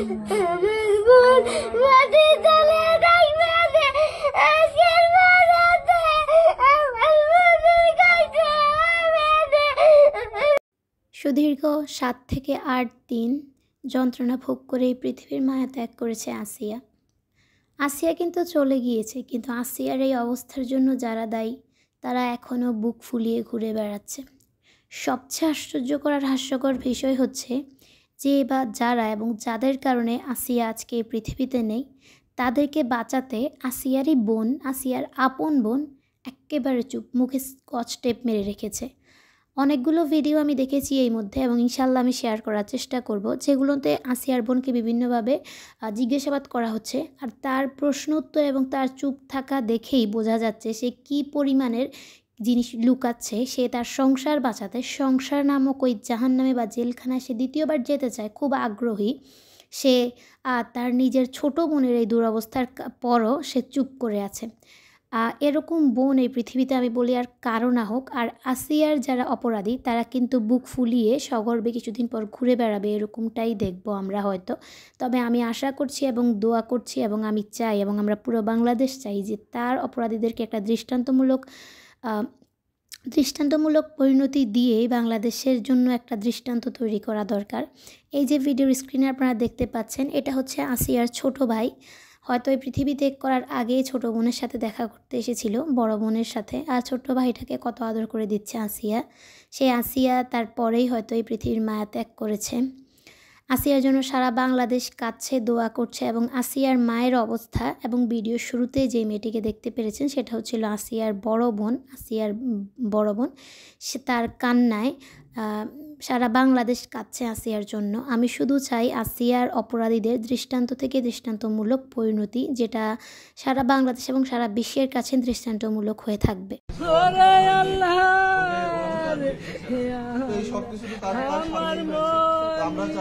সুদীর্ঘ 7 থেকে 8 দিন যন্ত্রণা ভোগ করে এই পৃথিবীর মায়া ত্যাগ করেছে আসিয়া। আসিয়া কিন্তু চলে গিয়েছে, কিন্তু আসিয়ার এই অবস্থার জন্য যারা দায়ী তারা এখনও বুক ফুলিয়ে ঘুরে বেড়াচ্ছে। সবচেয়ে আশ্চর্যকর আর হাস্যকর বিষয় হচ্ছে যে বা যারা এবং যাদের কারণে আসিয়া আজকে এই পৃথিবীতে নেই, তাদেরকে বাঁচাতে আসিয়ারই বোন, আসিয়ার আপন বোন একেবারে চুপ, মুখে স্কচ টেপ মেরে রেখেছে। অনেকগুলো ভিডিও আমি দেখেছি এই মধ্যে এবং ইনশাল্লাহ আমি শেয়ার করার চেষ্টা করব, যেগুলোতে আসিয়ার বোনকে বিভিন্নভাবে জিজ্ঞাসাবাদ করা হচ্ছে। আর তার প্রশ্ন উত্তর এবং তার চুপ থাকা দেখেই বোঝা যাচ্ছে সে কী পরিমাণের জিনিস লুকাচ্ছে। সে তার সংসার বাঁচাতে, সংসার নামক ওই জাহান্নামে বা জেলখানায় সে দ্বিতীয়বার যেতে চায়, খুব আগ্রহী। সে তার নিজের ছোট বোনের এই দুরবস্থার পরও সে চুপ করে আছে। এরকম বোন এই পৃথিবীতে আমি বলি আর কারো না হোক। আর আসিয়ার যারা অপরাধী তারা কিন্তু বুক ফুলিয়ে সগর্বে কিছুদিন পর ঘুরে বেড়াবে, এরকমটাই দেখব আমরা হয়তো। তবে আমি আশা করছি এবং দোয়া করছি এবং আমি চাই এবং আমরা পুরো বাংলাদেশ চাই যে তার অপরাধীদেরকে একটা দৃষ্টান্তমূলক পরিণতি দিয়ে বাংলাদেশের জন্য একটা দৃষ্টান্ত তৈরি করা দরকার। এই যে ভিডিওর স্ক্রিনে আপনারা দেখতে পাচ্ছেন, এটা হচ্ছে আসিয়ার ছোট ভাই। হয়তো এই পৃথিবী ত্যাগ করার আগেই ছোট বোনের সাথে দেখা করতে এসেছিল, বড় বোনের সাথে। আর ছোট্ট ভাইটাকে কত আদর করে দিচ্ছে আসিয়া। সেই আসিয়া তারপরেই হয়তো এই পৃথিবীর মায়া ত্যাগ করেছে। আসিয়ার জন্য সারা বাংলাদেশ কাঁদছে, দোয়া করছে। এবং আসিয়ার মায়ের অবস্থা এবং ভিডিওর শুরুতে যে মেয়েটিকে দেখতে পেরেছেন সেটা হচ্ছিল আসিয়ার বড় বোন। সে তার কান্নায় সারা বাংলাদেশ কাঁদছে আসিয়ার জন্য। আমি শুধু চাই আসিয়ার অপরাধীদের দৃষ্টান্ত থেকে দৃষ্টান্তমূলক পরিণতি, যেটা সারা বাংলাদেশ এবং সারা বিশ্বের কাছে দৃষ্টান্তমূলক হয়ে থাকবে। আমরা